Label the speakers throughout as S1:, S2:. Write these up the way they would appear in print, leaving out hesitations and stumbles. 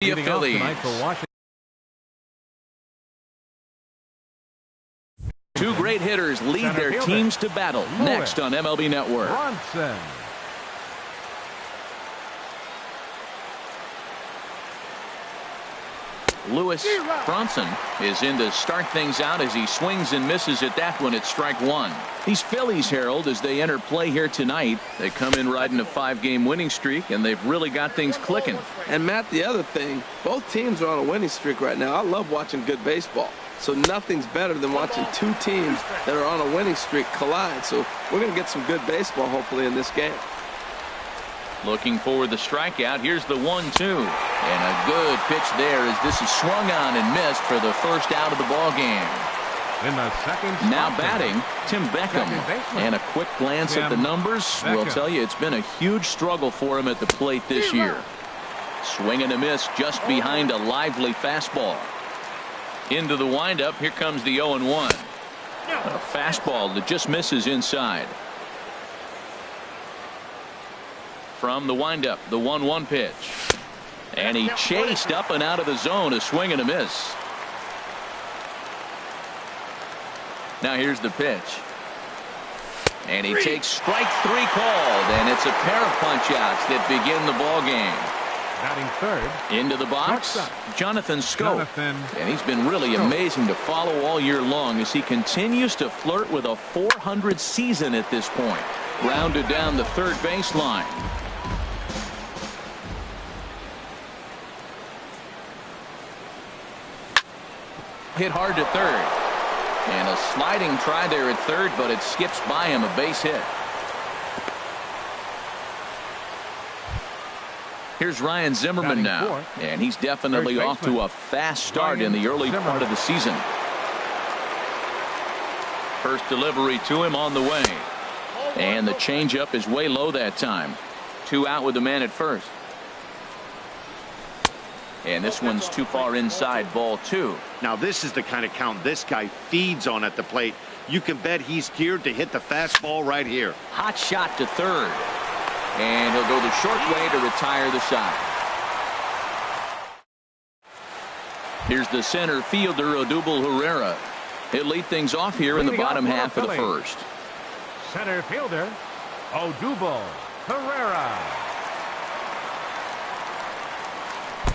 S1: The Phillies. Two great hitters lead their teams to battle. Next on MLB Network. Lewis Bronson is in to start things out as he swings and misses at that one at strike one. These Phillies, Harold, as they enter play here tonight, they come in riding a 5-game winning streak, and they've really got things clicking.
S2: And, Matt, the other thing, both teams are on a winning streak right now. I love watching good baseball. So nothing's better than watching two teams that are on a winning streak collide. So we're going to get some good baseball, hopefully, in this game.
S1: Looking for the strikeout. Here's the 1-2. And a good pitch there as this is swung on and missed for the first out of the ball game.
S3: In the second
S1: now batting, Tim Beckham. And a quick glance at the numbers will tell you it's been a huge struggle for him at the plate this year. Swing and a miss just behind a lively fastball. Into the windup. Here comes the 0-1. A fastball that just misses inside. From the windup, the 1-1 pitch. And he chased up and out of the zone, a swing and a miss. Now here's the pitch. And he takes strike three called, and it's a pair of punch-outs that begin the ball game.
S3: Batting third.
S1: Into the box, Jonathan Schoop. And he's been really amazing to follow all year long as he continues to flirt with a .400 season at this point. Grounded down the third baseline. Hit hard to third. And a sliding try there at third, but it skips by him, a base hit. Here's Ryan Zimmerman now, and he's definitely off to a fast start in the early part of the season. First delivery to him on the way. And the changeup is way low that time. 2 out with the man at first. And this one's too far inside, ball 2.
S4: Now this is the kind of count this guy feeds on at the plate. You can bet he's geared to hit the fastball right here.
S1: Hot shot to third. And he'll go the short way to retire the side. Here's the center fielder, Odubel Herrera. He'll lead things off here in the bottom half of the first.
S3: Center fielder, Odubel Herrera.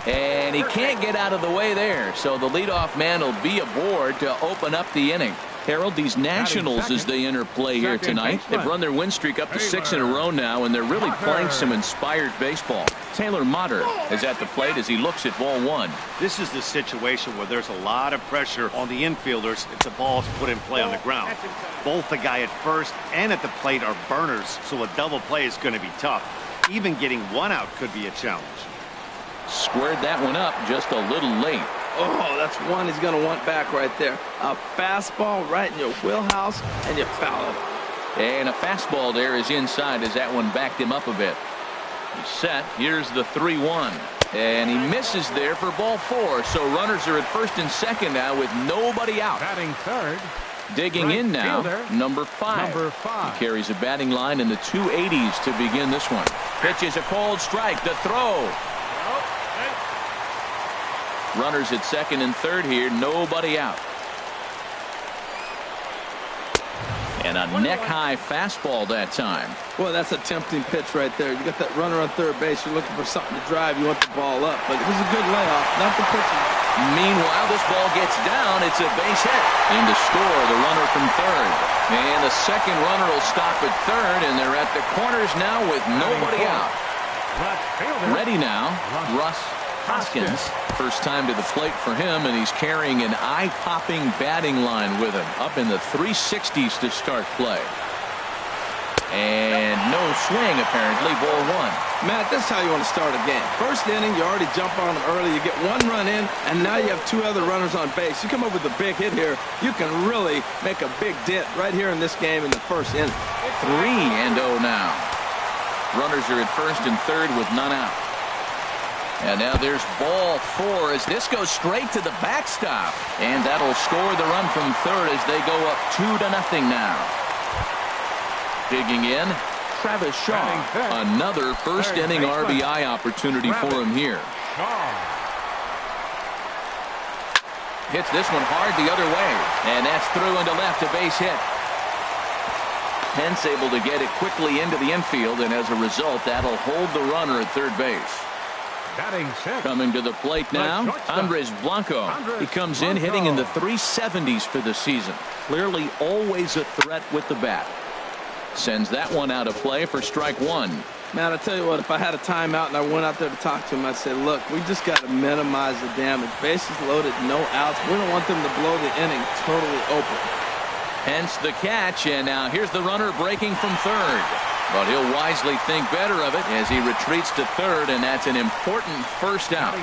S1: And he can't get out of the way there, so the leadoff man will be aboard to open up the inning. Harold, these Nationals, as they enter play here tonight, have run their win streak up to 6 in a row now, and they're really playing some inspired baseball. Taylor Motter is at the plate as he looks at ball 1.
S4: This is the situation where there's a lot of pressure on the infielders if the ball's put in play on the ground. Both the guy at first and at the plate are burners, so a double play is going to be tough. Even getting 1 out could be a challenge.
S1: Squared that one up just a little late.
S2: Oh, that's one he's going to want back right there. A fastball right in your wheelhouse, and you foul it.
S1: And a fastball there is inside as that one backed him up a bit. He's set. Here's the 3-1. And he misses there for ball 4. So runners are at first and second now with nobody out.
S3: Batting third.
S1: Digging in now, number 5. He carries a batting line in the 280s to begin this one. Pitches a cold strike. The throw. Runners at second and third here, nobody out. And a neck-high fastball that time.
S2: Boy, that's a tempting pitch right there. You got that runner on third base. You're looking for something to drive. You want the ball up, but it was a good layoff. Not the pitching.
S1: Meanwhile, this ball gets down. It's a base hit. And to score, the runner from third. And the second runner will stop at third, and they're at the corners now with nobody out. Ready now, Russ Hoskins. First time to the plate for him, and he's carrying an eye-popping batting line with him. Up in the 360s to start play. And no swing, apparently, ball 1.
S2: Matt, this is how you want to start a game. First inning, you already jump on them early. You get 1 run in, and now you have 2 other runners on base. You come up with a big hit here, you can really make a big dent right here in this game in the first inning.
S1: 3-0 now. Runners are at first and third with none out. And now there's ball 4 as this goes straight to the backstop. And that'll score the run from third as they go up 2-0 now. Digging in, Travis Shaw. Another first inning RBI opportunity for him here. Hits this one hard the other way. And that's through into left, a base hit. Pence able to get it quickly into the infield, and as a result, that'll hold the runner at third base.
S3: Batting six.
S1: Coming to the plate now, Andres Blanco. He comes in hitting in the 370s for the season. Clearly always a threat with the bat. Sends that one out of play for strike one.
S2: Man, I tell you what, if I had a timeout and I went out there to talk to him, I'd say, look, we just got to minimize the damage. Bases loaded, no outs. We don't want them to blow the inning totally open.
S1: Hence the catch, and now here's the runner breaking from third. But he'll wisely think better of it as he retreats to third, and that's an important first out.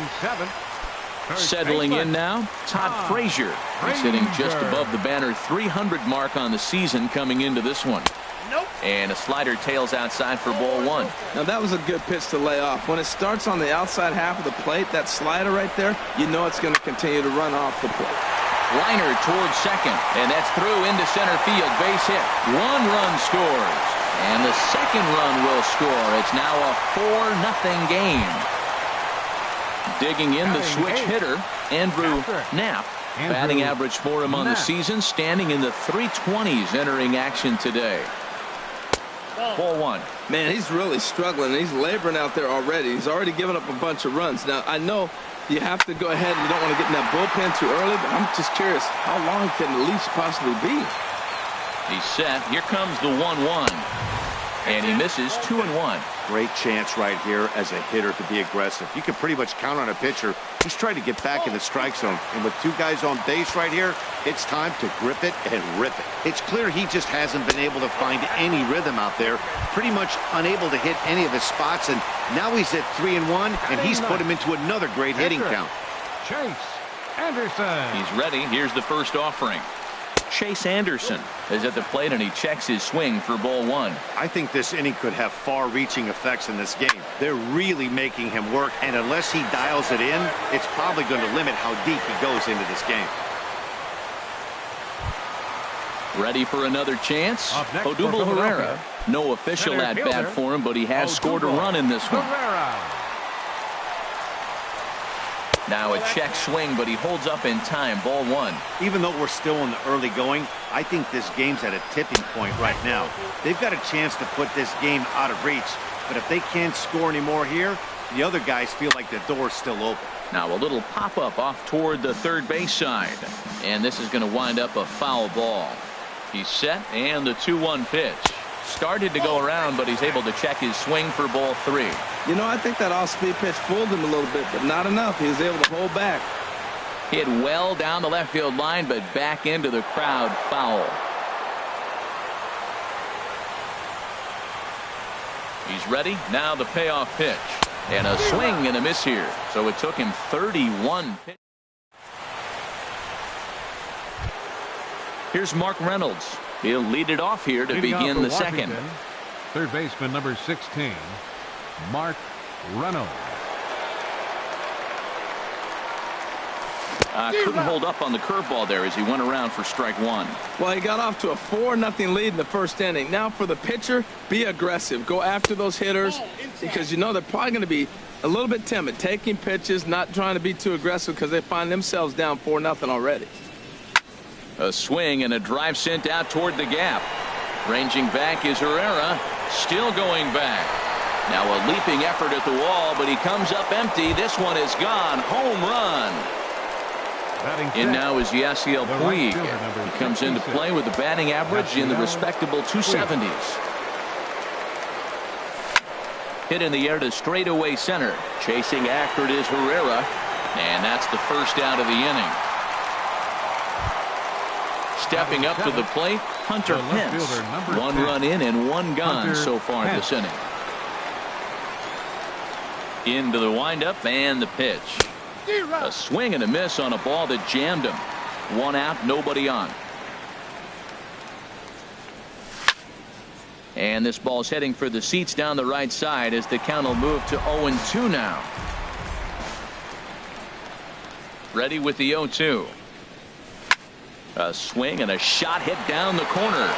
S1: Settling in now, Todd Frazier. He's hitting just above the banner 300 mark on the season coming into this one. And a slider tails outside for ball one.
S2: Now that was a good pitch to lay off. When it starts on the outside half of the plate, that slider right there, you know it's going to continue to run off the plate.
S1: Liner towards second, and that's through into center field. Base hit. One run scores. And the second run will score. It's now a 4-0 game. Digging in the switch hitter, Andrew Knapp. Batting average for him on the season, standing in the 320s entering action today. Ball one.
S2: Man, he's really struggling. He's laboring out there already. He's already given up a bunch of runs. Now, I know you have to go ahead and you don't want to get in that bullpen too early, but I'm just curious, how long can the leash possibly be?
S1: He's set. Here comes the 1-1. And he misses 2-1.
S4: Great chance right here as a hitter to be aggressive. You can pretty much count on a pitcher. He's trying to get back in the strike zone. And with two guys on base right here, it's time to grip it and rip it. It's clear he just hasn't been able to find any rhythm out there. Pretty much unable to hit any of his spots. And now he's at 3-1, and he's put him into another great hitting count.
S3: Chase Anderson.
S1: He's ready. Here's the first offering. Chase Anderson is at the plate, and he checks his swing for ball one.
S4: I think this inning could have far-reaching effects in this game. They're really making him work, and unless he dials it in, it's probably going to limit how deep he goes into this game.
S1: Ready for another chance? Odubel Herrera. No official at-bat for him, but he has scored a run in this one. Now a check swing, but he holds up in time. Ball one.
S4: Even though we're still in the early going, I think this game's at a tipping point right now. They've got a chance to put this game out of reach, but if they can't score any more here, the other guys feel like the door's still open.
S1: Now a little pop-up off toward the third base side, and this is going to wind up a foul ball. He's set, and the 2-1 pitch. Started to go around, but he's able to check his swing for ball three.
S2: You know, I think that off-speed pitch fooled him a little bit, but not enough. He was able to hold back.
S1: Hit well down the left field line, but back into the crowd, foul. He's ready. Now the payoff pitch. And a swing and a miss here. So it took him 31 pitches. Here's Mark Reynolds. He'll lead it off here to begin the second.
S3: Third baseman number 16, Mark Reynolds.
S1: Couldn't hold up on the curveball there as he went around for strike one.
S2: Well, he got off to a 4-0 lead in the first inning. Now for the pitcher, be aggressive. Go after those hitters because you know they're probably going to be a little bit timid, taking pitches, not trying to be too aggressive because they find themselves down 4-0 already.
S1: A swing and a drive sent out toward the gap. Ranging back is Herrera, still going back. Now a leaping effort at the wall, but he comes up empty. This one is gone. Home run. In now is Yasiel Puig. He comes into play with a batting average in the respectable 270s. Hit in the air to straightaway center. Chasing after it is Herrera, and that's the first out of the inning. Stepping up to the plate, Hunter Pence. One run in and one gone so far this inning. Into the windup and the pitch. A swing and a miss on a ball that jammed him. One out, nobody on. And this ball's heading for the seats down the right side as the count will move to 0-2 now. Ready with the 0-2. A swing and a shot hit down the corner.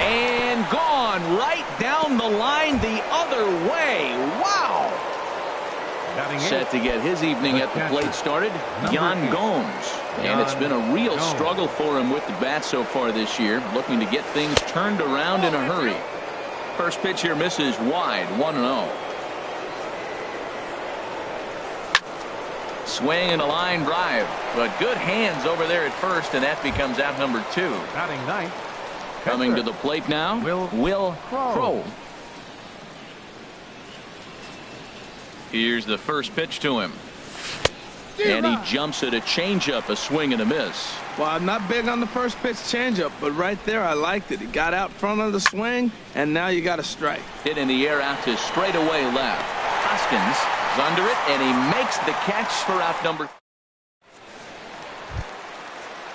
S1: And gone right down the line the other way. Wow.
S3: Batting
S1: Set to get his evening at the plate started, Jan Gomes. And it's been a real struggle for him with the bat so far this year, looking to get things turned around in a hurry. First pitch here misses wide, 1-0. Swing and a line drive, but good hands over there at first, and that becomes out number 2.
S3: Batting ninth.
S1: Coming to the plate now, Will Crowe. Here's the first pitch to him. And he jumps at a changeup, a swing and a miss.
S2: Well, I'm not big on the first pitch changeup, but right there I liked it. He got out front of the swing, and now you got a strike.
S1: Hit in the air out to straightaway left. Hoskins is under it, and he makes the catch for out number.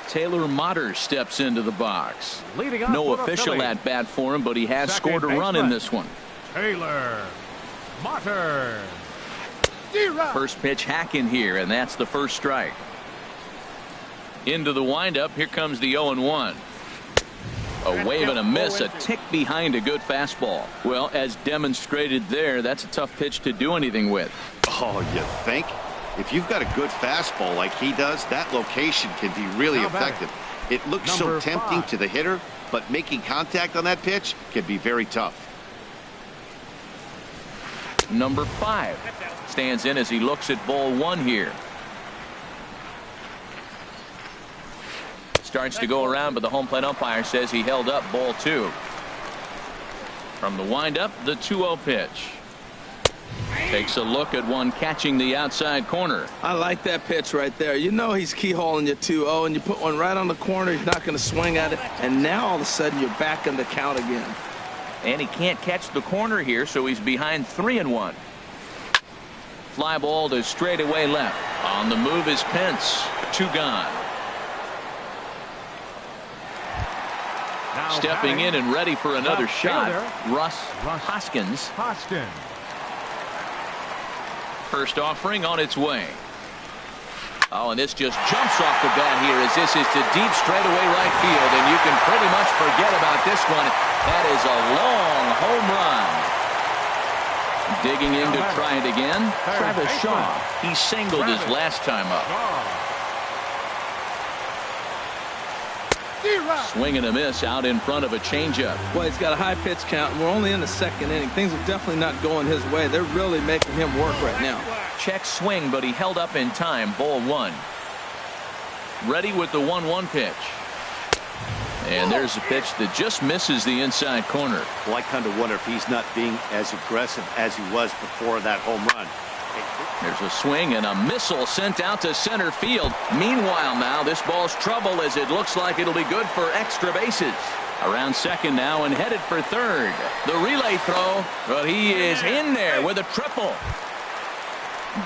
S1: Taylor Motter steps into the box. No official at bat for him, but he has scored a run in this one.
S3: Taylor Motter.
S1: First pitch hack in here, and that's the first strike. Into the windup. Here comes the 0-1. A wave and a miss, a tick behind a good fastball. Well, as demonstrated there, that's a tough pitch to do anything with.
S4: Oh, you think? If you've got a good fastball like he does, that location can be really effective. It looks so tempting to the hitter, but making contact on that pitch can be very tough.
S1: Number 5 stands in as he looks at ball 1 here. Starts to go around, but the home plate umpire says he held up ball 2. From the windup, the 2-0 pitch. Takes a look at one catching the outside corner.
S2: I like that pitch right there. You know he's keyholing you 2-0, and you put one right on the corner. He's not going to swing at it, and now all of a sudden you're back in the count again.
S1: And he can't catch the corner here, so he's behind 3-1. Fly ball to straightaway left. On the move is Pence. 2 gone.
S3: Now
S1: stepping in and ready for another shot. Russ Hoskins. First offering on its way. Oh, and this just jumps off the bat here as this is to deep straightaway right field, and you can pretty much forget about this one. That is a long home run. Digging in to try it again, Travis Shaw. He singled his last time up. Swing and a miss out in front of a changeup.
S2: Well, he's got a high pitch count, and we're only in the 2nd inning. Things are definitely not going his way. They're really making him work right now.
S1: Check swing, but he held up in time. Ball 1. Ready with the 1-1 pitch. And there's a pitch that just misses the inside corner.
S4: Well, I kind of wonder if he's not being as aggressive as he was before that home run.
S1: There's a swing and a missile sent out to center field. Meanwhile, now this ball's trouble as it looks like it'll be good for extra bases. Around second now and headed for third. The relay throw, but he is in there with a triple.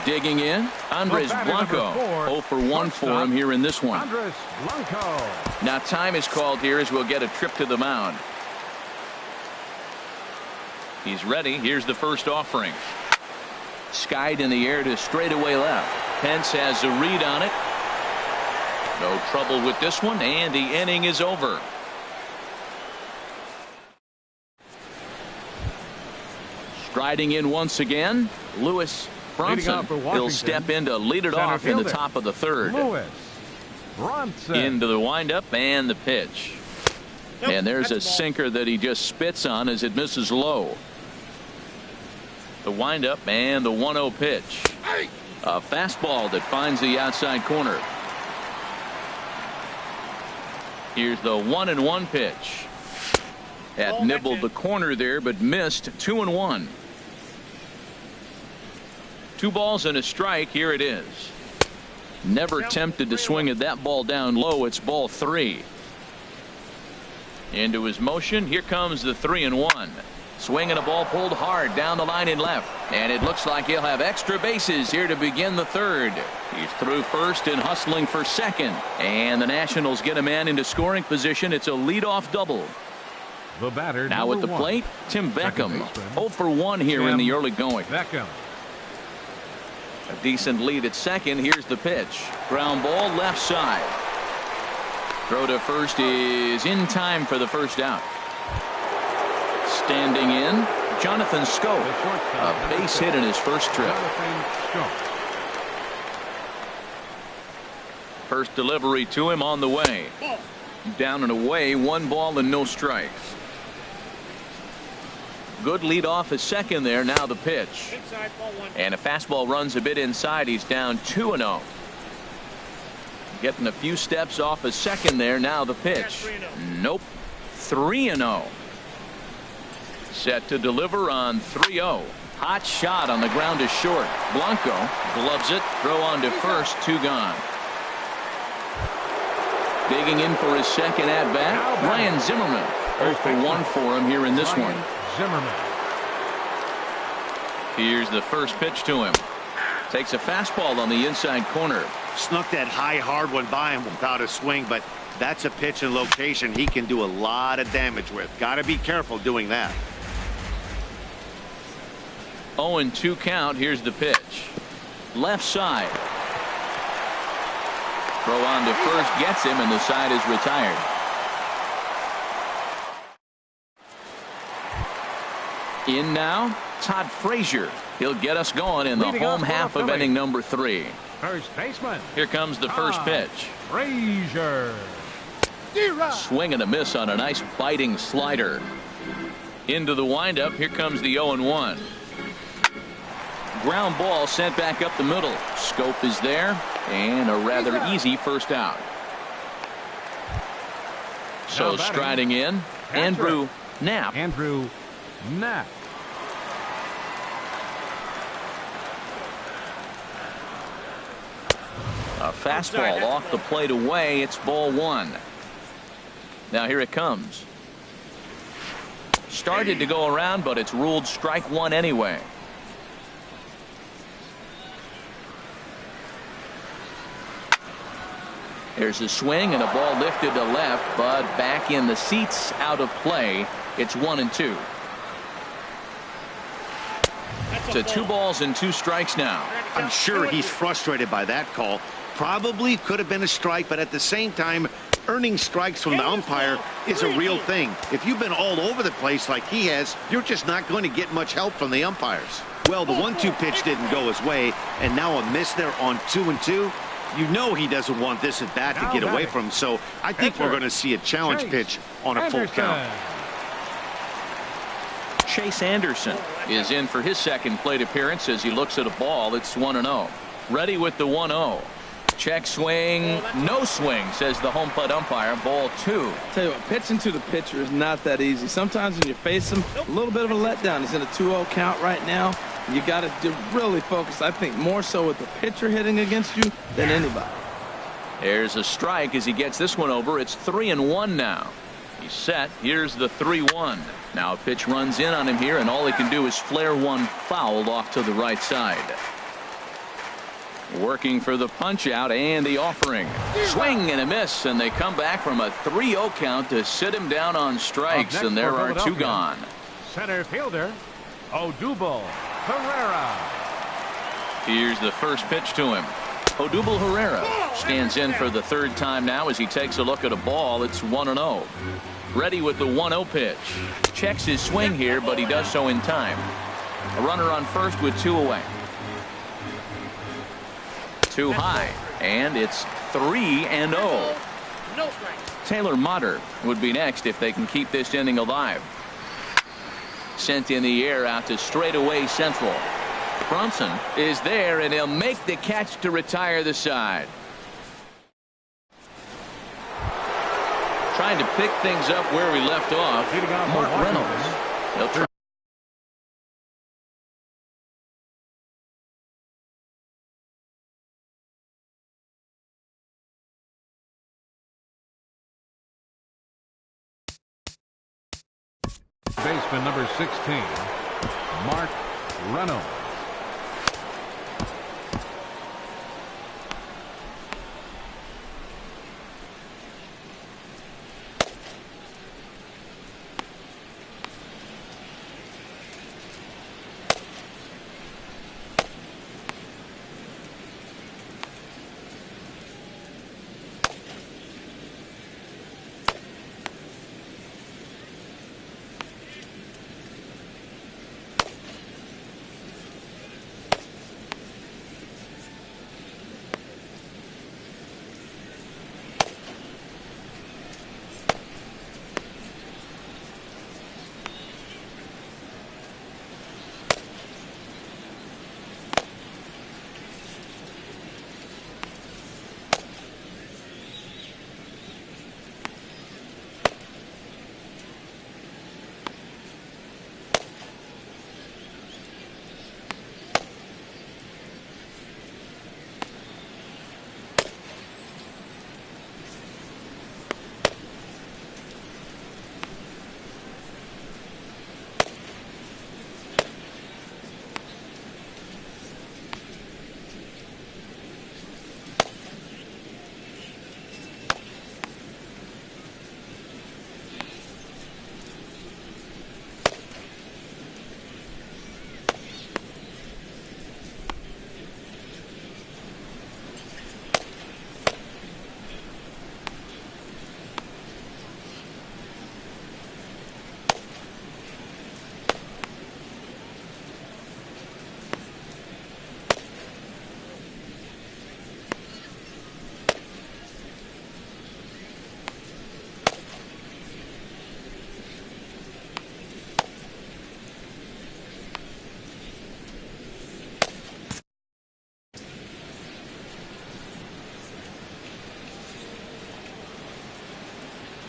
S1: Digging in, Andres Blanco. 0 for 1 for him here in this one.
S3: Andres Blanco.
S1: Now time is called here as we'll get a trip to the mound. He's ready. Here's the first offering. Skied in the air to straightaway left. Pence has a read on it. No trouble with this one, and the inning is over. Striding in once again, Lewis Bronson. He'll step in to lead it off in the top of the 3rd.
S3: Lewis Bronson.
S1: Into the windup and the pitch. And there's a sinker that he just spits on as it misses low. The windup and the 1-0 pitch. A fastball that finds the outside corner. Here's the 1-1 pitch. That nibbled the corner there, but missed. 2-1. 2 balls and a strike. Here it is. Never tempted to swing at that ball down low. It's ball 3. Into his motion. Here comes the 3-1. Swinging a ball pulled hard down the line in left. And it looks like he'll have extra bases here to begin the 3rd. He's through first and hustling for second. And the Nationals get a man into scoring position. It's a leadoff double.
S3: The batter
S1: now at the plate, Tim Beckham. 0 for 1 here in the early going.
S3: Beckham.
S1: A decent lead at second. Here's the pitch. Ground ball left side. Throw to first is in time for the first out. Standing in, Jonathan Scope, a base hit in his first trip. First delivery to him on the way. Down and away, 1 ball and no strikes. Good lead off a second there. Now the pitch. And a fastball runs a bit inside. He's down 2-0. Getting a few steps off a second there. Now the pitch. Nope. 3-0. Set to deliver on 3-0. Hot shot on the ground is short. Blanco gloves it. Throw on to first. 2 gone. Digging in for his second at bat, Ryan Zimmerman. 0 for 1 for him here in this one.
S3: Zimmerman.
S1: Here's the first pitch to him. Takes a fastball on the inside corner.
S4: Snuck that high hard one by him without a swing, but that's a pitch and location he can do a lot of damage with. Got to be careful doing that.
S1: 0-2 count. Here's the pitch. Left side. Throw on to first gets him, and the side is retired. In now, Todd Frazier. He'll get us going in the home half of inning number 3.
S3: First baseman.
S1: Here comes the first pitch.
S3: Frazier.
S1: Swing and a miss on a nice biting slider. Into the windup. Here comes the 0-1. Ground ball sent back up the middle. Scope is there, and a rather easy first out. So striding in, Andrew Knapp.
S3: Andrew Knapp.
S1: A fastball off the plate away. It's ball 1. Now here it comes. Started to go around, but it's ruled strike 1 anyway. There's a swing and a ball lifted to left, but back in the seats, out of play. It's 1-2. To 2 balls and 2 strikes now.
S4: I'm sure he's frustrated by that call. Probably could have been a strike, but at the same time, earning strikes from the umpire is a real thing. If you've been all over the place like he has, you're just not going to get much help from the umpires. Well, the 1-2 pitch didn't go his way, and now a miss there on 2-2. You know he doesn't want this at bat to get away from him, so I think we're going to see a challenge pitch on a full count.
S1: Chase Anderson is in for his second plate appearance as he looks at a ball. It's 1-0. Ready with the 1-0. Check swing. No swing, says the home plate umpire. Ball 2.
S2: Tell you what, pitching to the pitcher is not that easy. Sometimes when you face him, a little bit of a letdown. He's in a 2-0 count right now. You got to really focus, I think, more so with the pitcher hitting against you than anybody.
S1: There's a strike as he gets this one over. It's 3-1 now. He's set. Here's the 3-1. Now a pitch runs in on him here, and all he can do is flare one foul off to the right side. Working for the punch out and the offering. Swing and a miss, and they come back from a 3-0 count to sit him down on strikes, and there are 2 gone.
S3: Center fielder Odubel Herrera.
S1: Here's the first pitch to him. Odubel Herrera stands in for the 3rd time now as he takes a look at a ball. It's 1-0. Ready with the 1-0 pitch. Checks his swing here, but he does so in time. A runner on first with 2 away. Too high, and it's 3-0. Taylor Motter would be next if they can keep this inning alive. Sent in the air out to straightaway central. Brunson is there, and he'll make the catch to retire the side. Trying to pick things up where we left off. Mark Reynolds. He'll try.
S3: Baseman number 16, Mark Reynolds.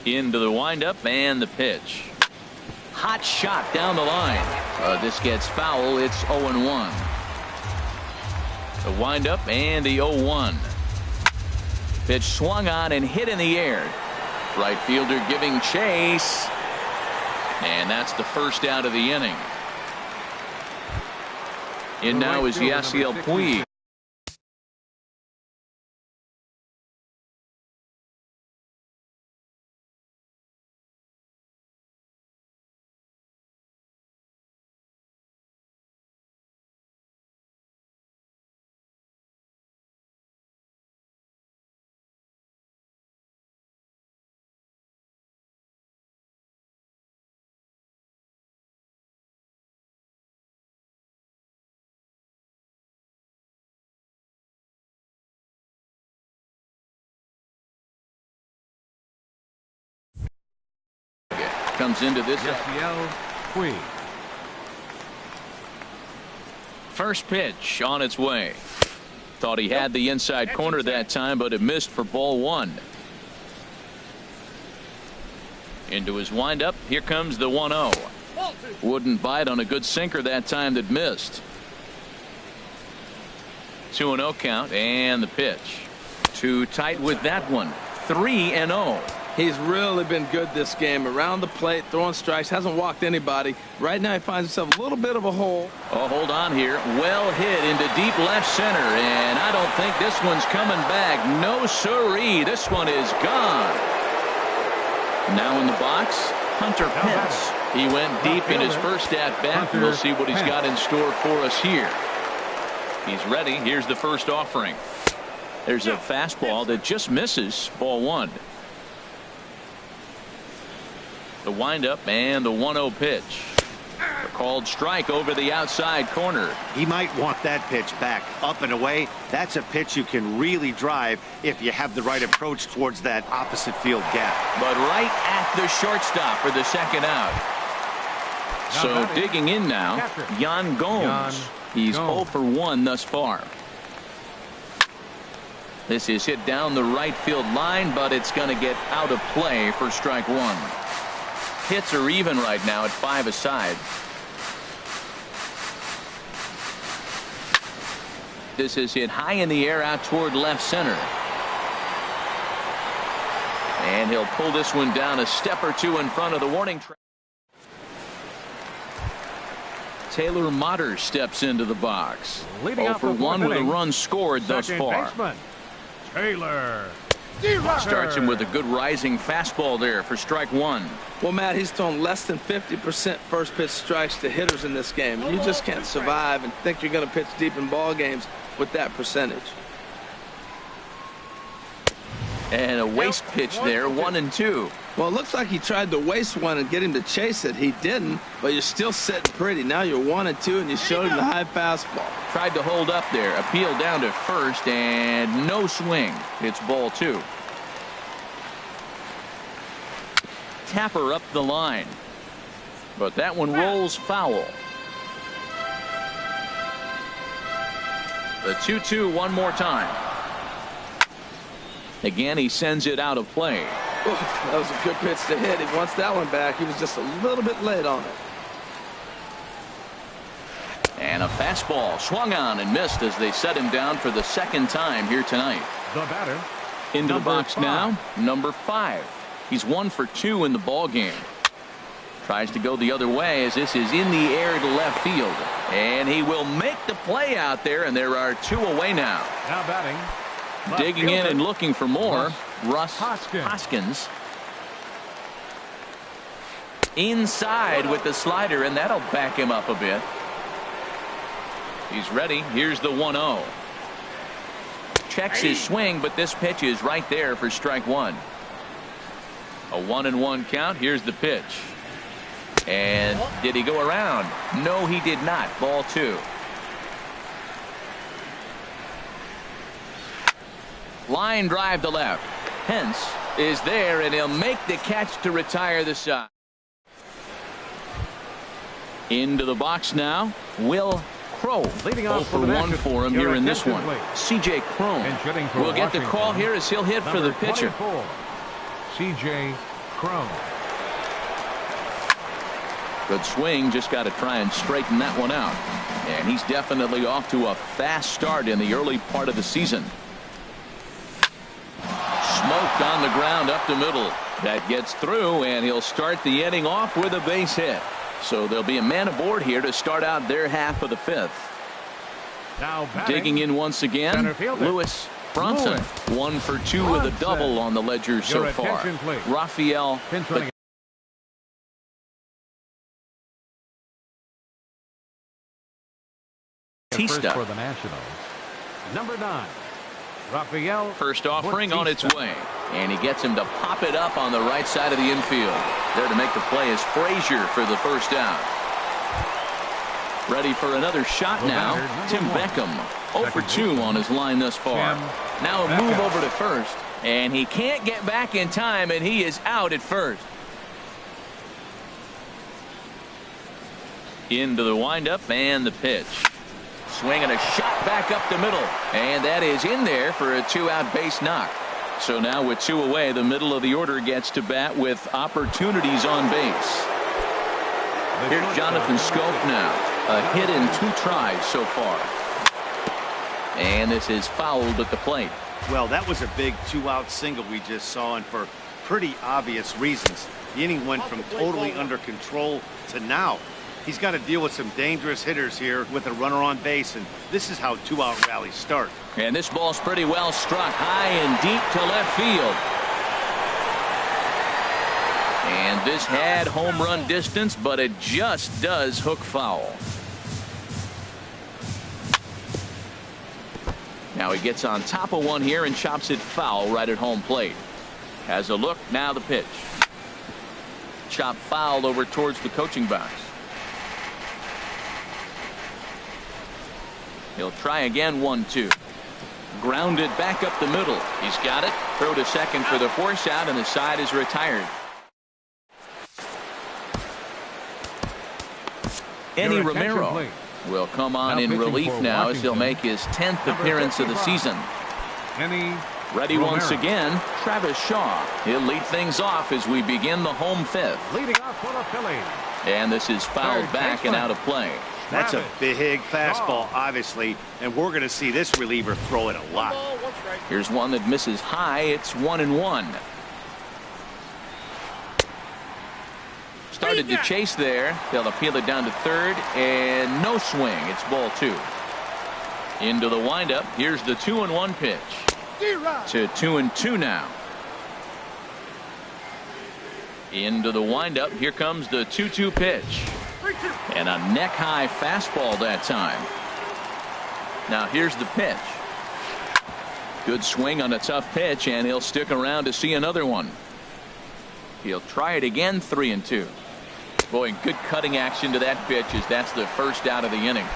S1: Into the windup and the pitch. Hot shot down the line. This gets foul. It's 0-1. The windup and the 0-1. Pitch swung on and hit in the air. Right fielder giving chase. And that's the first out of the inning. In now is Yasiel Puig. Comes into this.
S3: Yasiel Puig.
S1: First pitch on its way. Thought he had the inside corner that time, but it missed for ball one. Into his windup. Here comes the 1-0. Wouldn't bite on a good sinker that time that missed. 2-0 count and the pitch. Too tight with that one. 3-0.
S2: He's really been good this game. Around the plate, throwing strikes, hasn't walked anybody. Right now he finds himself a little bit of a hole.
S1: Oh, hold on here. Well hit into deep left center, and I don't think this one's coming back. No siree. This one is gone. Now in the box, Hunter Pence. He went deep in his first at-bat. We'll see what he's got in store for us here. He's ready. Here's the first offering. There's a fastball that just misses. Ball one. The windup and the 1-0 pitch. A called strike over the outside corner.
S4: He might want that pitch back up and away. That's a pitch you can really drive if you have the right approach towards that opposite field gap.
S1: But right at the shortstop for the second out. So digging in now, Yan Gomes. He's 0 for 1 thus far. This is hit down the right field line, but it's going to get out of play for strike one. Hits are even right now at 5 aside. This is hit high in the air out toward left center. And he'll pull this one down a step or two in front of the warning track. Taylor Motter steps into the box. 0 for 1 with a run scored thus far.
S3: Taylor
S1: starts him with a good rising fastball there for strike one.
S2: Well, Matt, he's thrown less than 50% first pitch strikes to hitters in this game. You just can't survive and think you're going to pitch deep in ball games with that percentage.
S1: And a waste pitch there, 1-2.
S2: Well, it looks like he tried to waste one and get him to chase it. He didn't, but you're still sitting pretty. Now you're 1-2, and you showed him the high fastball.
S1: Tried to hold up there. Appeal down to first, and no swing. It's ball two. Tapper up the line. But that one rolls foul. The 2-2 one more time. Again, he sends it out of play.
S2: Ooh, that was a good pitch to hit. He wants that one back. He was just a little bit late on it.
S1: And a fastball swung on and missed as they set him down for the second time here tonight.
S3: The batter.
S1: Into the box now, number 5. He's 1 for 2 in the ball game. Tries to go the other way as this is in the air to left field. And he will make the play out there, and there are 2 away now.
S3: Now batting.
S1: Digging in and looking for more. Russ Hoskins. Inside with the slider, and that'll back him up a bit. He's ready. Here's the 1-0. Checks his swing, but this pitch is right there for strike one. A 1-1 count. Here's the pitch. And did he go around? No, he did not. Ball two. Line drive to left. Pence is there, and he'll make the catch to retire the side. Into the box now, Will Crow.
S3: Leading
S1: 0
S3: off
S1: for 1 for him here in this one. C.J. Cron will get the call here as he'll hit for the pitcher.
S3: C.J. Crum.
S1: Good swing, just got to try and straighten that one out. And he's definitely off to a fast start in the early part of the season. Smoked on the ground up the middle. That gets through, and he'll start the inning off with a base hit. So there'll be a man aboard here to start out their half of the fifth.
S3: Now
S1: digging in once again, Lewis Bronson. 1 for 2 with a double on the ledger so far. Rafael Batista
S3: for the Nationals. Number 9. Rafael.
S1: First offering on its way, and he gets him to pop it up on the right side of the infield. There to make the play is Frazier for the first out. Ready for another shot now. Tim Beckham 0 for 2 on his line thus far. Now a move over to first, and he can't get back in time, and he is out at first. Into the windup and the pitch. Swing and a shot back up the middle, and that is in there for a 2-out base knock. So now with 2 away, the middle of the order gets to bat with opportunities on base. Here's Jonathan Scope now. A hit in 2 tries so far. And this is fouled at the plate.
S4: Well, that was a big 2-out single we just saw, and for pretty obvious reasons. The inning went from totally under control to now. He's got to deal with some dangerous hitters here with a runner on base, and this is how 2-out rallies start.
S1: And this ball's pretty well struck high and deep to left field. And this had home run distance, but it just does hook foul. Now he gets on top of one here and chops it foul right at home plate. Has a look, now the pitch. Chop foul over towards the coaching box. He'll try again, 1-2. Grounded back up the middle. He's got it. Throw to second for the force out, and the side is retired. Eddie Romero will come on in relief now as he'll make his 10th appearance of the season. Ready once again, Travis Shaw. He'll lead things off as we begin the home fifth.
S3: Leading off for the Phillies.
S1: And this is fouled back and out of play.
S4: That's a big fastball, obviously, and we're going to see this reliever throw it a lot.
S1: Here's one that misses high. It's 1-1. Started to chase there. They'll appeal it down to third, and no swing. It's ball 2. Into the windup. Here's the 2-1 pitch. To 2-2 now. Into the windup. Here comes the 2-2 pitch. And a neck-high fastball that time. Now here's the pitch. Good swing on a tough pitch, and he'll stick around to see another one. He'll try it again, 3-2. Boy, good cutting action to that pitch as that's the first out of the inning.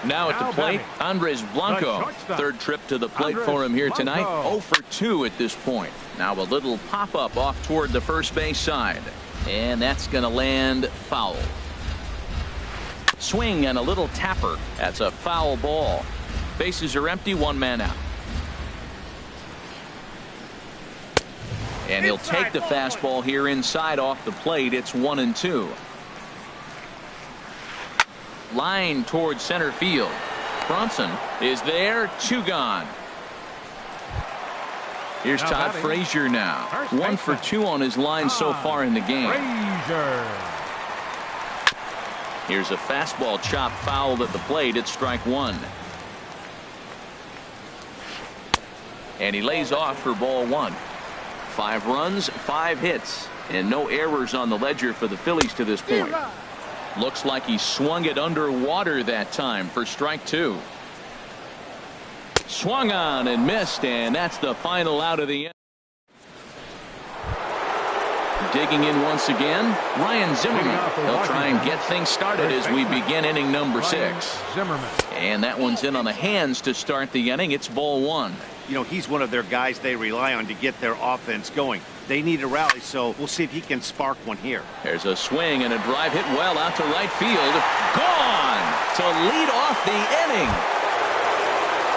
S1: Now at the plate, Andres Blanco. Third trip to the plate for him here tonight. 0 for 2 at this point. Now a little pop-up off toward the first base side. And that's going to land foul. Swing and a little tapper. That's a foul ball. Bases are empty, 1 man out. And he'll take the fastball here inside off the plate. It's 1-2. Line towards center field. Bronson is there. 2 gone. Here's Todd Frazier now. 1 for 2 on his line so far in the game. Here's a fastball chop fouled at the plate. It's strike 1. And he lays off for ball 1. 5 runs, 5 hits, and no errors on the ledger for the Phillies to this point. Looks like he swung it underwater that time for strike 2. Swung on and missed, and that's the final out of the inning. Digging in once again, Ryan Zimmerman. He'll try and get things started as we begin inning number 6. And that one's in on the hands to start the inning. It's ball 1.
S4: You know, he's one of their guys they rely on to get their offense going. They need a rally, so we'll see if he can spark one here.
S1: There's a swing and a drive hit well out to right field. Gone to lead off the inning.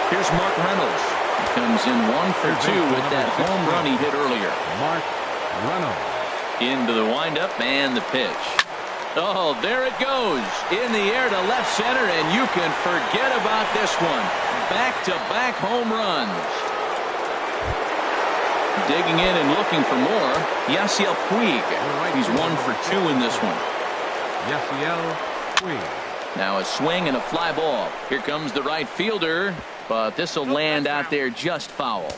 S1: Here's Mark Reynolds. He comes in 1 for 2 with that home run he hit earlier.
S3: Mark Reynolds.
S1: Into the windup and the pitch. Oh, there it goes. In the air to left center, and you can forget about this one. Back-to-back home runs. Digging in and looking for more, Yasiel Puig. He's 1 for 2 in this one.
S3: Yasiel Puig.
S1: Now a swing and a fly ball. Here comes the right fielder, but this will land out there just foul.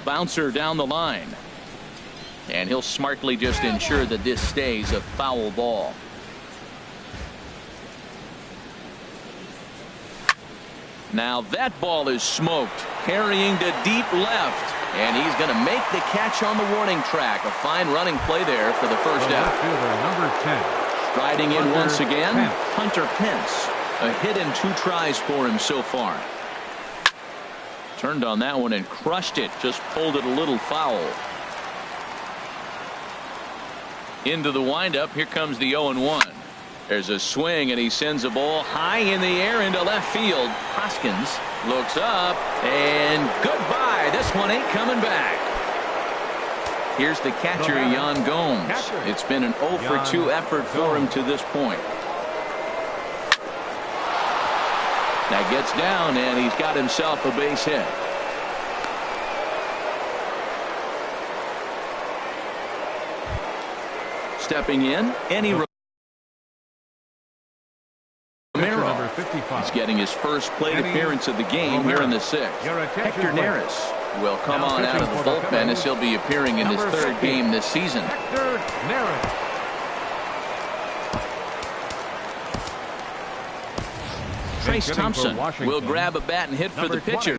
S1: Bouncer down the line. And he'll smartly just ensure that this stays a foul ball. Now that ball is smoked, carrying to deep left. And he's going to make the catch on the warning track. A fine running play there for the first out.
S3: Number 10.
S1: Striding in once again, Hunter Pence. A hit and 2 tries for him so far. Turned on that one and crushed it. Just pulled it a little foul. Into the windup. Here comes the 0-1. There's a swing, and he sends a ball high in the air into left field. Hoskins looks up, and goodbye. This one ain't coming back. Here's the catcher, Yan Gomes. It's been an 0 for 2 effort for him to this point. That gets down, and he's got himself a base hit. Stepping in, Enny Romero. He's getting his first plate appearance of the game here in the 6th. Hector Neris will come on out of the bullpen as he'll be appearing in his 3rd game this season.
S3: Hector Neris.
S1: Trace Thompson will grab a bat and hit for the pitcher.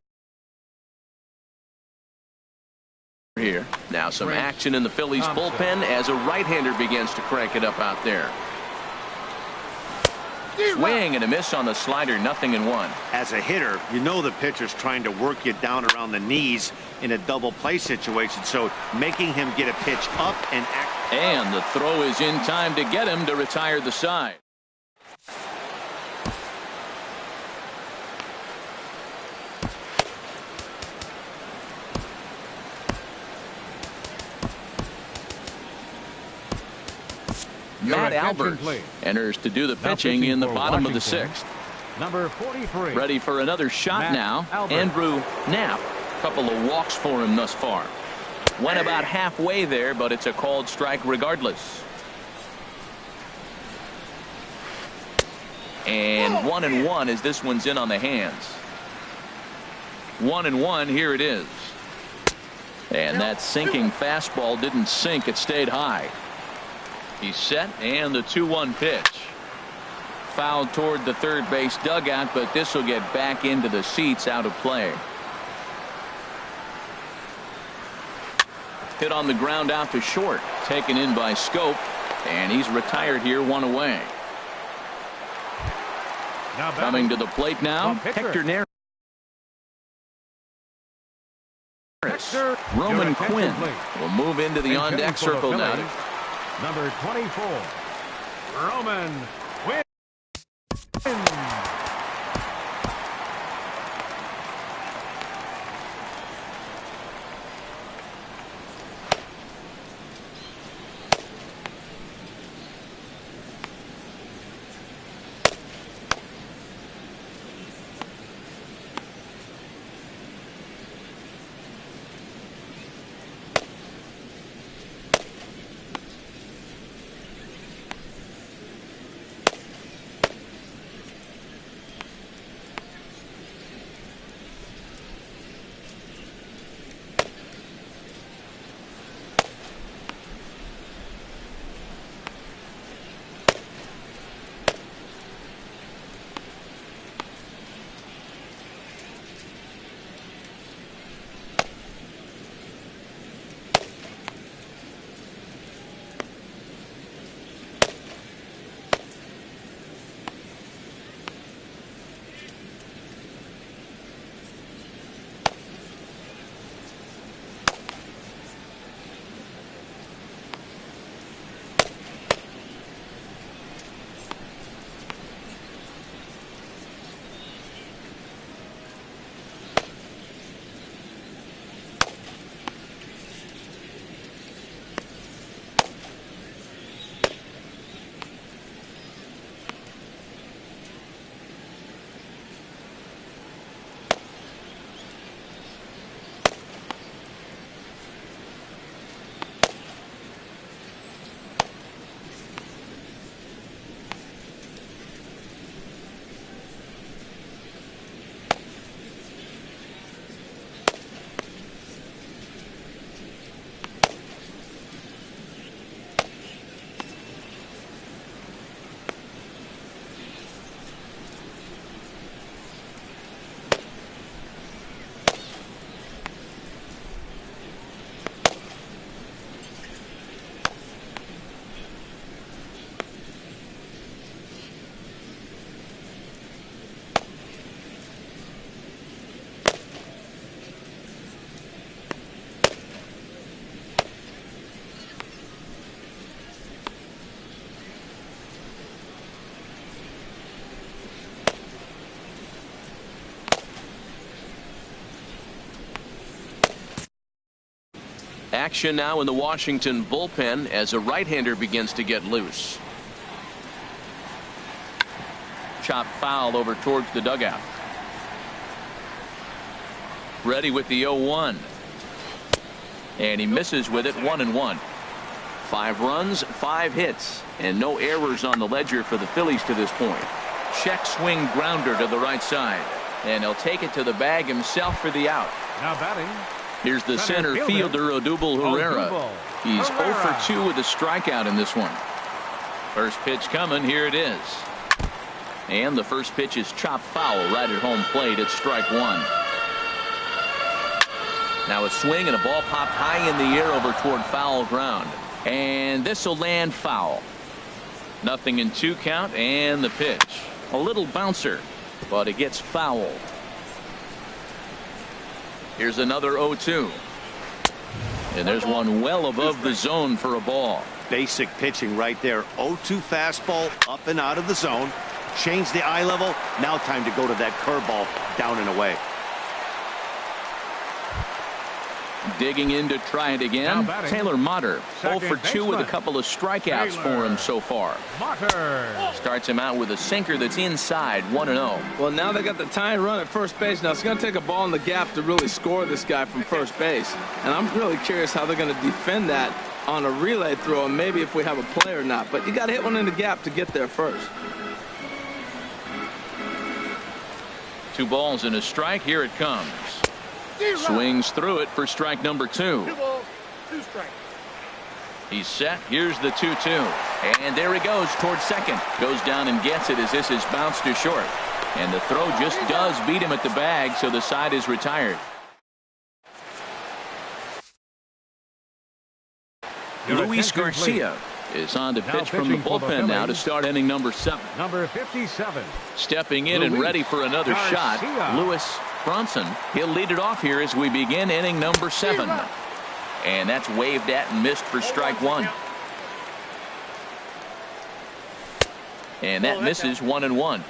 S1: Here. Now some action in the Phillies bullpen as a right-hander begins to crank it up out there. Swing and a miss on the slider, 0-1.
S4: As a hitter, you know the pitcher's trying to work you down around the knees in a double play situation, so making him get a pitch up and act.
S1: And the throw is in time to get him to retire the side. Matt Albert enters to do the pitching in the bottom of the 6th.
S3: Number 43.
S1: Ready for another shot now. Andrew Knapp. Couple of walks for him thus far. Went about halfway there, but it's a called strike regardless. And 1-1 as this one's in on the hands. 1-1, here it is. And that sinking fastball didn't sink, it stayed high. He's set, and the 2-1 pitch. Fouled toward the third base dugout, but this will get back into the seats, out of play. Hit on the ground out to short, taken in by Scope, and he's retired here, 1 away. Coming to the plate now, Hector Neris. Roman Quinn will move into the on-deck circle now.
S3: Number 24, Roman Quinn.
S1: Action now in the Washington bullpen as a right-hander begins to get loose. Chop foul over towards the dugout. Ready with the 0-1. And he misses with it. 1-1. 5 runs, 5 hits, and no errors on the ledger for the Phillies to this point. Check swing grounder to the right side. And he'll take it to the bag himself for the out.
S3: Now batting.
S1: Here's the center fielder, Odubel Herrera. He's 0 for 2 with a strikeout in this one. First pitch coming. Here it is. And the first pitch is chopped foul right at home plate. It's strike 1. Now a swing and a ball popped high in the air over toward foul ground. And this will land foul. 0-2 count, and the pitch. A little bouncer, but it gets fouled. Here's another 0-2. And there's one well above the zone for a ball.
S4: Basic pitching right there. 0-2 fastball up and out of the zone. Change the eye level. Now time to go to that curveball down and away.
S1: Digging in to try it again. Taylor Motter, 0 for 2 with a couple of strikeouts for him so far. Starts him out with a sinker that's inside. 1-0.
S2: Well, now they got the tying run at first base. Now it's going to take a ball in the gap to really score this guy from first base. And I'm really curious how they're going to defend that on a relay throw, and maybe if we have a play or not. But you got to hit one in the gap to get there first.
S1: 2 balls and a strike. Here it comes. Swings through it for strike number 2.
S5: 2 balls, 2 strikes.
S1: He's set. Here's the 2-2. And there he goes towards second. Goes down and gets it as this is bounced to short. And the throw just does beat him at the bag, so the side is retired. Luis Garcia is on to pitch from the bullpen now to start inning number 7.
S3: Number 57.
S1: Stepping in and ready for another shot, Lewis Bronson. He'll lead it off here as we begin inning number 7. And that's waved at and missed for strike 1. And that misses. 1-1.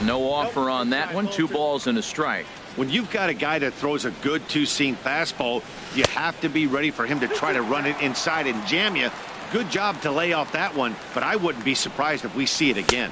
S1: No offer on that one. 2 balls and a strike.
S4: When you've got a guy that throws a good 2-seam fastball, you have to be ready for him to try to run it inside and jam you. Good job to lay off that one, but I wouldn't be surprised if we see it again.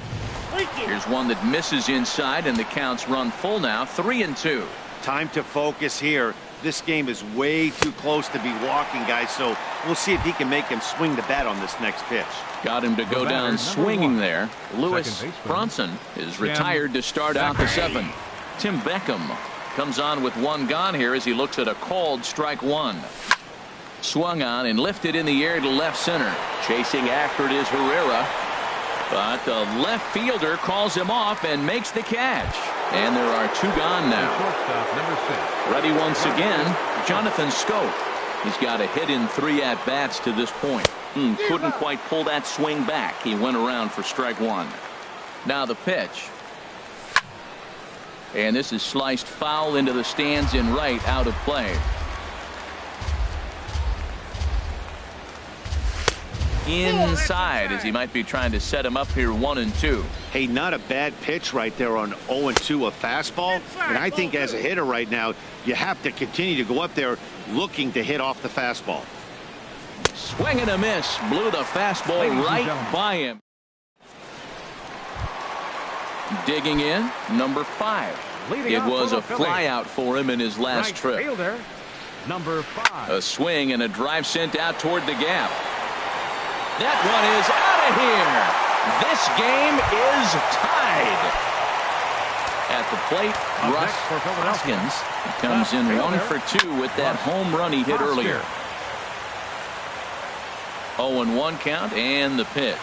S1: Here's one that misses inside, and the counts run full now. 3-2.
S4: Time to focus here. This game is way too close to be walking, guys, so we'll see if he can make him swing the bat on this next pitch.
S1: Got him to go down swinging there. Lewis Bronson is retired to start out the 7th. Tim Beckham comes on with 1 gone here as he looks at a called strike 1. Swung on and lifted in the air to left center. Chasing after it is Herrera. But the left fielder calls him off and makes the catch. And there are 2 gone now. Ready once again, Jonathan Scope. He's got a hit in 3 at-bats to this point. Couldn't quite pull that swing back. He went around for strike 1. Now the pitch. And this is sliced foul into the stands in right, out of play. Inside as he might be trying to set him up here. 1-2.
S4: Hey, not a bad pitch right there on 0-2, a fastball. And I think as a hitter right now, you have to continue to go up there looking to hit off the fastball.
S1: Swing and a miss. Blew the fastball right by him. Digging in, number 5. It was a fly out for him in his last trip.
S3: Number 5.
S1: A swing and a drive sent out toward the gap. That one is out of here. This game is tied. At the plate, Russ Hoskins comes in 1 for 2 with that home run he hit earlier. 0-1 count and the pitch.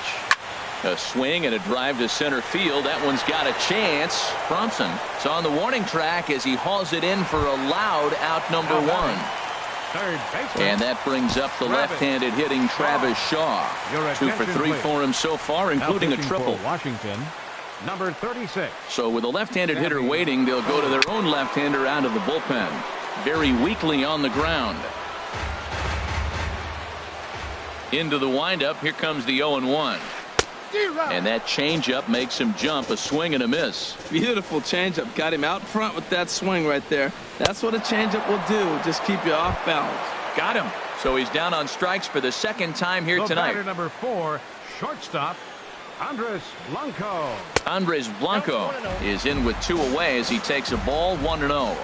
S1: A swing and a drive to center field. That one's got a chance. Bronson is on the warning track as he hauls it in for a loud out number 1. And that brings up the left-handed hitting Travis Shaw. 2 for 3 for him so far, including a triple.
S3: Washington, number 36.
S1: So with a left-handed hitter waiting, they'll go to their own left-hander out of the bullpen. Very weakly on the ground. Into the windup. Here comes the 0-1. And that changeup makes him jump. A swing and a miss.
S2: Beautiful changeup. Got him out front with that swing right there. That's what a changeup will do. Just keep you off balance.
S1: Got him. So he's down on strikes for the second time here tonight.
S3: Batter number 4, shortstop, Andres Blanco.
S1: Andres Blanco is in with 2 away as he takes a ball 1-0.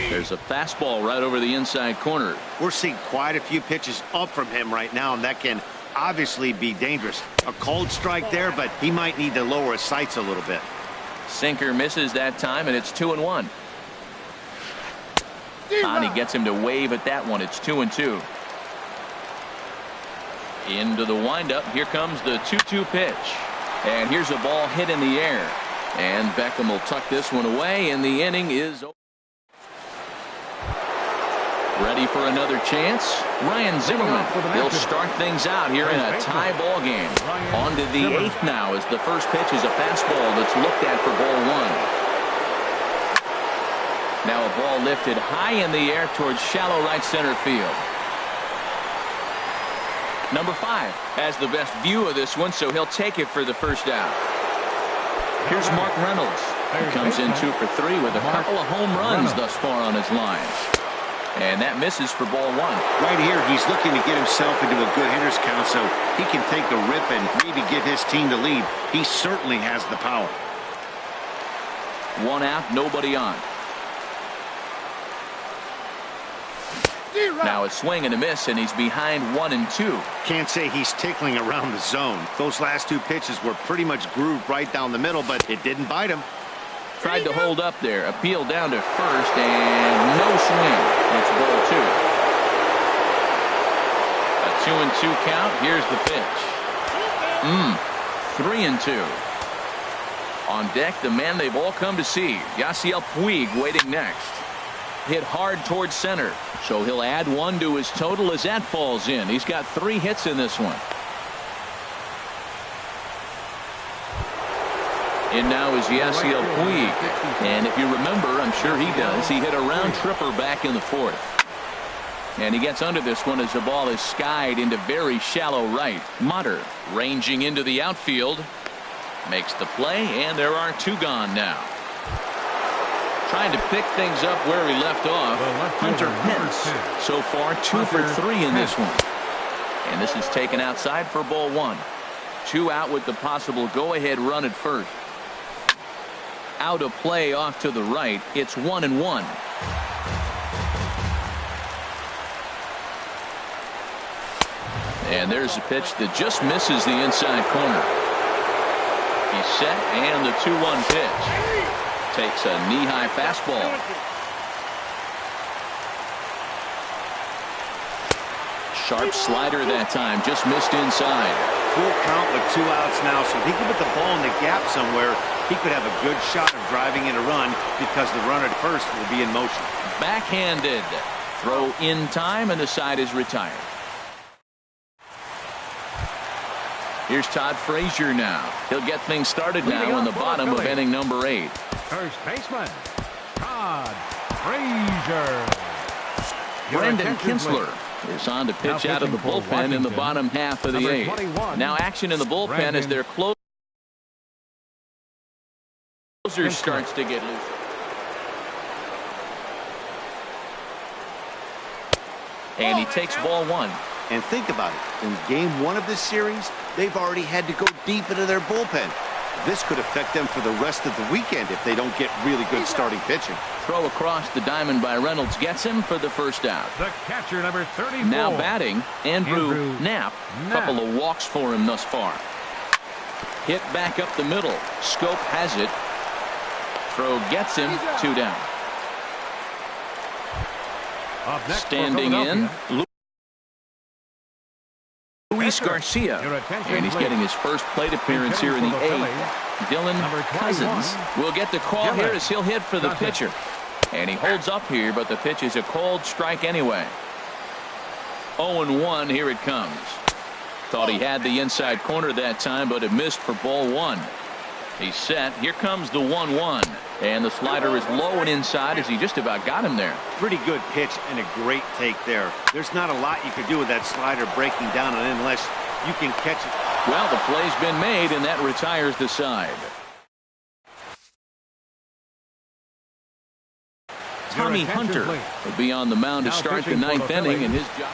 S1: There's a fastball right over the inside corner.
S4: We're seeing quite a few pitches up from him right now, and that can obviously be dangerous. A cold strike there, but he might need to lower his sights a little bit.
S1: Sinker misses that time, and it's 2-1. And he gets him to wave at that one. It's 2-2. Into the windup. Here comes the 2-2 pitch. And here's a ball hit in the air. And Beckham will tuck this one away, and the inning is over. Ready for another chance? Ryan Zimmerman. He'll start things out here in a tie ball game. On to the 8th now as the first pitch is a fastball that's looked at for ball 1. Now a ball lifted high in the air towards shallow right center field. Number 5 has the best view of this one, so he'll take it for the first out. Here's Mark Reynolds. He comes in 2 for 3 with a couple of home runs thus far on his line. And that misses for ball 1.
S4: Right here, he's looking to get himself into a good hitter's count so he can take a rip and maybe give his team the lead. He certainly has the power.
S1: 1 out, nobody on. Now a swing and a miss, and he's behind 1-2.
S4: Can't say he's tickling around the zone. Those last 2 pitches were pretty much grooved right down the middle, but it didn't bite him.
S1: Tried to hold up there. Appeal down to first, and no swing. It's ball 2. A 2-2 count. Here's the pitch. 3-2. On deck, the man they've all come to see, Yasiel Puig, waiting next. Hit hard towards center, so he'll add 1 to his total as that falls in. He's got 3 hits in this one. And now is Yasiel Puig. And if you remember, I'm sure he does, he hit a round tripper back in the 4th. And he gets under this one as the ball is skied into very shallow right. Motter ranging into the outfield. Makes the play, and there are 2 gone now. Trying to pick things up where he left off. Hunter Pence. So far 2 for 3 in this one. And this is taken outside for ball 1. 2 out with the possible go-ahead run at first. Out of play off to the right. It's 1-1. And there's a pitch that just misses the inside corner. He's set, and the 2-1 pitch. Takes a knee-high fastball. Sharp slider that time, just missed inside.
S4: Full count with 2 outs now, so if he could put the ball in the gap somewhere, he could have a good shot of driving in a run because the runner at first will be in motion.
S1: Backhanded. Throw in time, and the side is retired. Here's Todd Frazier now. He'll get things started now in the bottom of inning number 8.
S3: First baseman, Todd Frazier.
S1: Brendan Kinsler is on to pitch out of the bullpen in the bottom half of the 8th. Now action in the bullpen as their closer starts to get loose. And he takes ball 1.
S4: And think about it. In game 1 of this series, they've already had to go deep into their bullpen. This could affect them for the rest of the weekend if they don't get really good starting pitching.
S1: Throw across the diamond by Reynolds gets him for the first out.
S3: The catcher, number 34.
S1: Now batting, Andrew Knapp. Couple of walks for him thus far. Hit back up the middle. Scope has it. Throw gets him. 2 down. Standing in, Luis Garcia, and he's getting his first plate appearance here in the 8th. Dylan Cousins will get the call here as he'll hit for the pitcher. And he holds up here, but the pitch is a called strike anyway. 0-1, here it comes. Thought he had the inside corner that time, but it missed for ball 1. He's set. Here comes the 1-1. And the slider is low and inside as he just about got him there.
S4: Pretty good pitch and a great take there. There's not a lot you could do with that slider breaking down, and unless you can catch it.
S1: Well, the play's been made, and that retires the side. Tommy Hunter will be on the mound to start the ninth inning, and his job.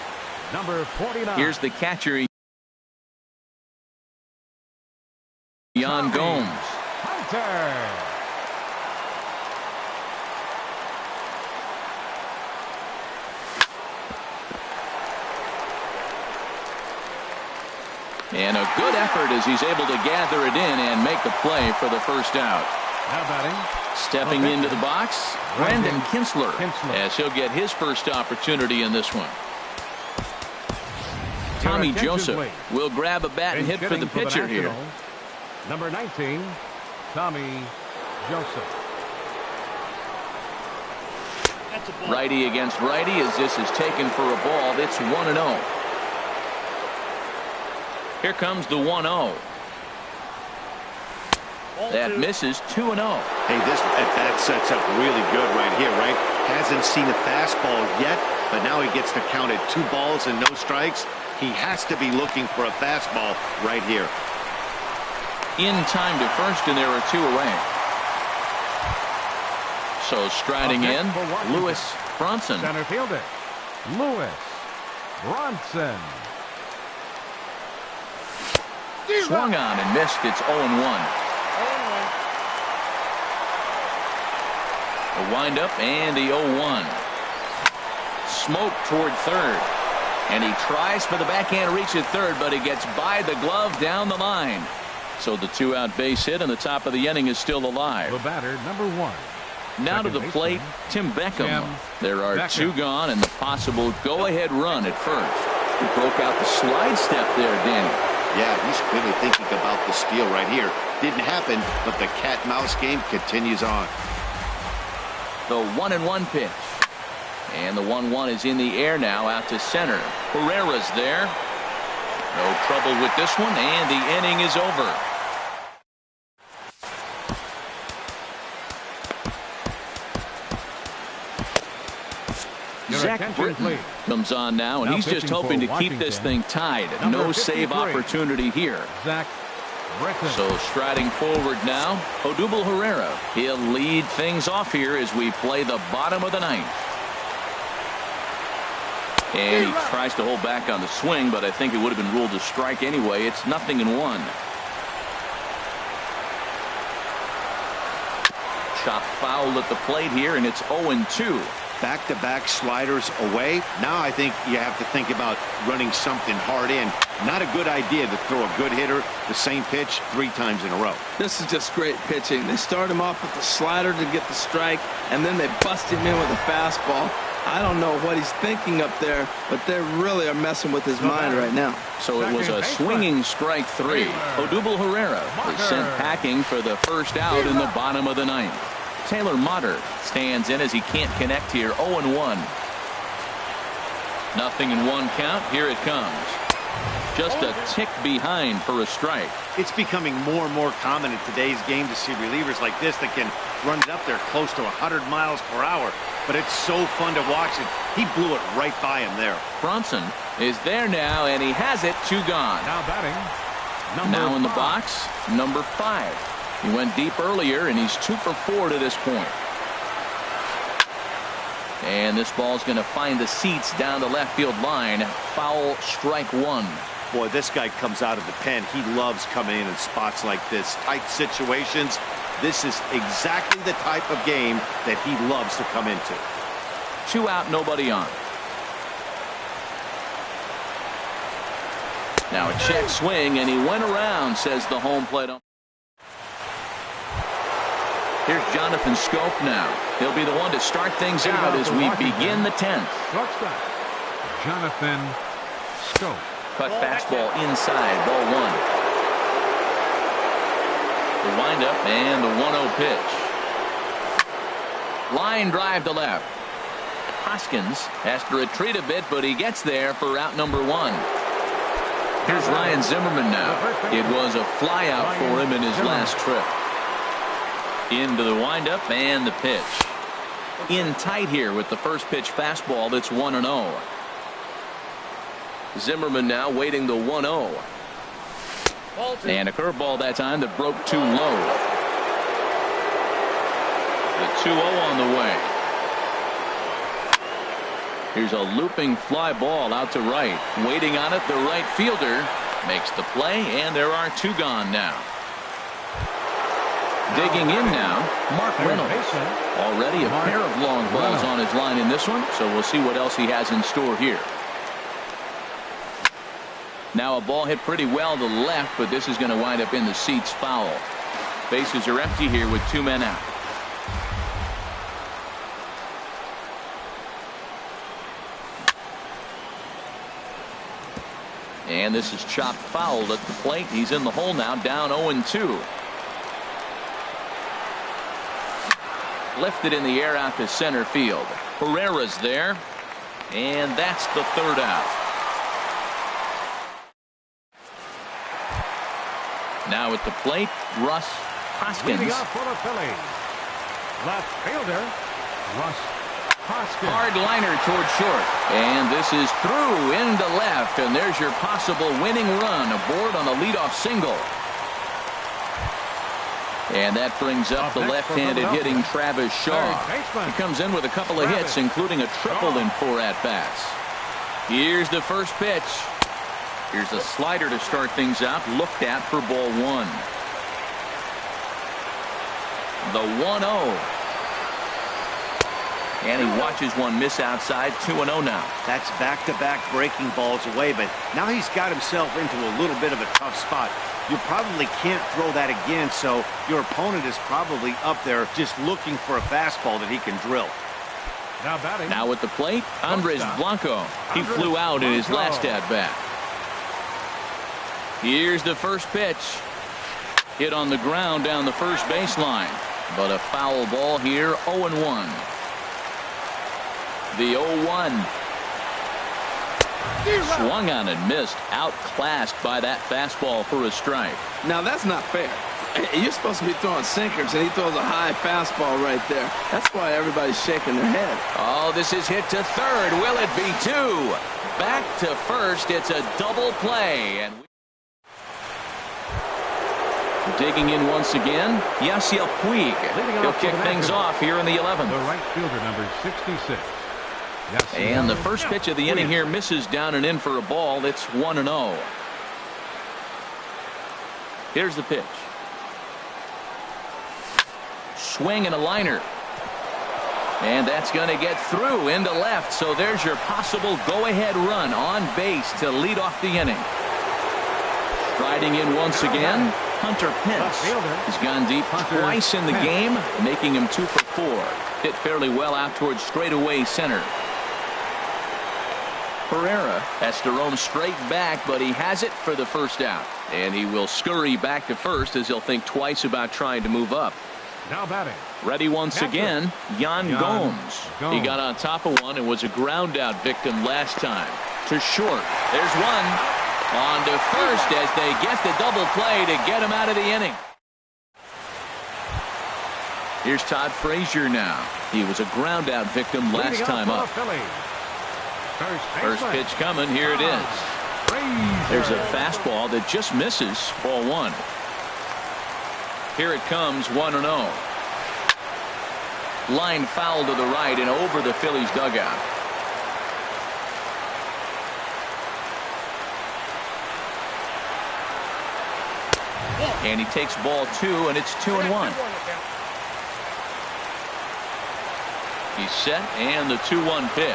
S3: Number 49.
S1: Here's the catcher, Yan Gomes.
S3: Hunter.
S1: And a good effort as he's able to gather it in and make the play for the first out.
S3: Now batting.
S1: Stepping into the box, Brandon Kinsler, as he'll get his first opportunity in this one. Tommy Joseph will grab a bat and hit for the pitcher here.
S3: Number 19, Tommy Joseph.
S1: Righty against righty as this is taken for a ball. It's 1-0. Here comes the 1-0. That misses 2-0.
S4: Hey, this at-bat sets up really good right here, right? Hasn't seen a fastball yet, but now he gets to count at 2 balls and no strikes. He has to be looking for a fastball right here.
S1: In time to first, and there are 2 away. So striding in, Lewis Bronson.
S3: Center fielder, Lewis Bronson.
S1: Swung on and missed. It's 0-1. A windup and the 0-1. Smoke toward third. And he tries for the backhand reach at third, but he gets by the glove down the line. So the 2-out base hit, and the top of the inning is still alive.
S3: The batter, number 1.
S1: Now to the plate, Tim Beckham. There are 2 gone, and the possible go-ahead run at first. He broke out the slide step there, Danny.
S4: Yeah, he's really thinking about the steal right here. Didn't happen, but the cat-mouse game continues on.
S1: The 1-1 pitch. And the 1-1 is in the air now out to center. Herrera's there. No trouble with this one, and the inning is over. Zach Britton comes on now, and he's just hoping to keep this thing tied. No save opportunity here.
S3: Zach Britton.
S1: So striding forward now, Odubel Herrera. He'll lead things off here as we play the bottom of the ninth. And he tries to hold back on the swing, but I think it would have been ruled a strike anyway. It's 0-1. Chop foul at the plate here, and it's 0-2.
S4: Back-to-back sliders away. Now I think you have to think about running something hard in. Not a good idea to throw a good hitter the same pitch 3 times in a row.
S2: This is just great pitching. They start him off with the slider to get the strike, and then they bust him in with a fastball. I don't know what he's thinking up there, but they really are messing with his mind right now.
S1: So it was a swinging strike 3. Odubel Herrera is sent packing for the first out in the bottom of the ninth. Taylor Motter stands in as he can't connect here. 0-1. 0-1 count. Here it comes. Just a tick behind for a strike.
S4: It's becoming more and more common in today's game to see relievers like this that can run it up there close to 100 miles per hour. But it's so fun to watch it. He blew it right by him there.
S1: Bronson is there now, and he has it. 2 gone.
S3: Now batting.
S1: Now in the box, number 5. He went deep earlier, and he's 2 for 4 to this point. And this ball's going to find the seats down the left field line. Foul, strike 1.
S4: Boy, this guy comes out of the pen. He loves coming in spots like this. Tight situations. This is exactly the type of game that he loves to come into.
S1: 2 out, nobody on. Now a check swing, and he went around, says the home plate umpire. Here's Jonathan Scope now. He'll be the one to start things out as we begin the 10th.
S3: Shortstop, Jonathan Scope.
S1: Cut fastball inside, ball 1. The windup and the 1-0 pitch. Line drive to left. Hoskins has to retreat a bit, but he gets there for out number 1. Here's Ryan Zimmerman now. It was a fly out for him in his last trip. Into the windup and the pitch. In tight here with the first pitch fastball. That's 1-0. Zimmerman now waiting the 1-0. And a curveball that time that broke too low. The 2-0 on the way. Here's a looping fly ball out to right. Waiting on it, the right fielder makes the play, and there are 2 gone now. Digging in now, Mark Reynolds. Already a pair of long balls on his line in this one, so we'll see what else he has in store here. Now a ball hit pretty well to the left, but this is going to wind up in the seats foul. Bases are empty here with 2 men out. And this is chopped fouled at the plate. He's in the hole now, down 0-2. Lifted in the air out to center field. Herrera's there, and that's the 3rd out. Now at the plate, Russ Hoskins.
S3: Leading off for the Phillies, left fielder Russ Hoskins.
S1: Hard liner toward short, and this is through into left, and there's your possible winning run aboard on the leadoff single. And that brings up the left-handed hitting Travis Shaw. He comes in with a couple of hits, including a triple in 4 at-bats. Here's the first pitch. Here's a slider to start things out, looked at for ball 1. The 1-0. And he watches one miss outside. 2-0 now.
S4: That's back-to-back breaking balls away, but now he's got himself into a little bit of a tough spot. You probably can't throw that again, so your opponent is probably up there just looking for a fastball that he can drill.
S3: Now batting.
S1: Now at the plate, Andres Blanco. He flew out in his last at-bat. Here's the first pitch. Hit on the ground down the first baseline, but a foul ball here. 0-1. The 0-1. Swung on and missed. Outclassed by that fastball for a strike.
S2: Now that's not fair. You're supposed to be throwing sinkers, and he throws a high fastball right there. That's why everybody's shaking their head.
S1: Oh, this is hit to third. Will it be 2? Back to first. It's a double play. And digging in once again, Yasiel Puig. He'll kick things off here in the 11th.
S3: The right fielder, number 66.
S1: And the first pitch of the inning here misses down and in for a ball. It's 1-0. Here's the pitch. Swing and a liner. And that's going to get through into left. So there's your possible go-ahead run on base to lead off the inning. Striding in once again, Hunter Pence. He's gone deep twice in the game, making him 2 for 4. Hit fairly well out towards straightaway center. Herrera has to roam straight back, but he has it for the first out. And he will scurry back to first as he'll think twice about trying to move up.
S3: Now batting.
S1: Ready once again, Yan Gomes. He got on top of one and was a ground out victim last time. To short. There's one. On to first as they get the double play to get him out of the inning. Here's Todd Frazier now. He was a ground out victim last time up. First pitch coming. Here it is. There's a fastball that just misses. Ball 1. Here it comes. 1-0. Line foul to the right and over the Phillies dugout. And he takes ball 2, and it's 2-1. He's set, and the 2-1 pitch.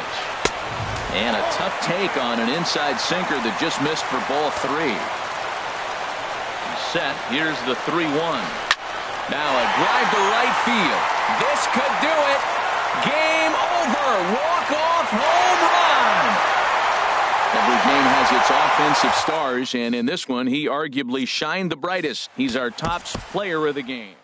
S1: And a tough take on an inside sinker that just missed for ball 3. He's set. Here's the 3-1. Now a drive to right field. This could do it. Game over. Walk-off home run. Every game has its offensive stars, and in this one, he arguably shined the brightest. He's our top player of the game.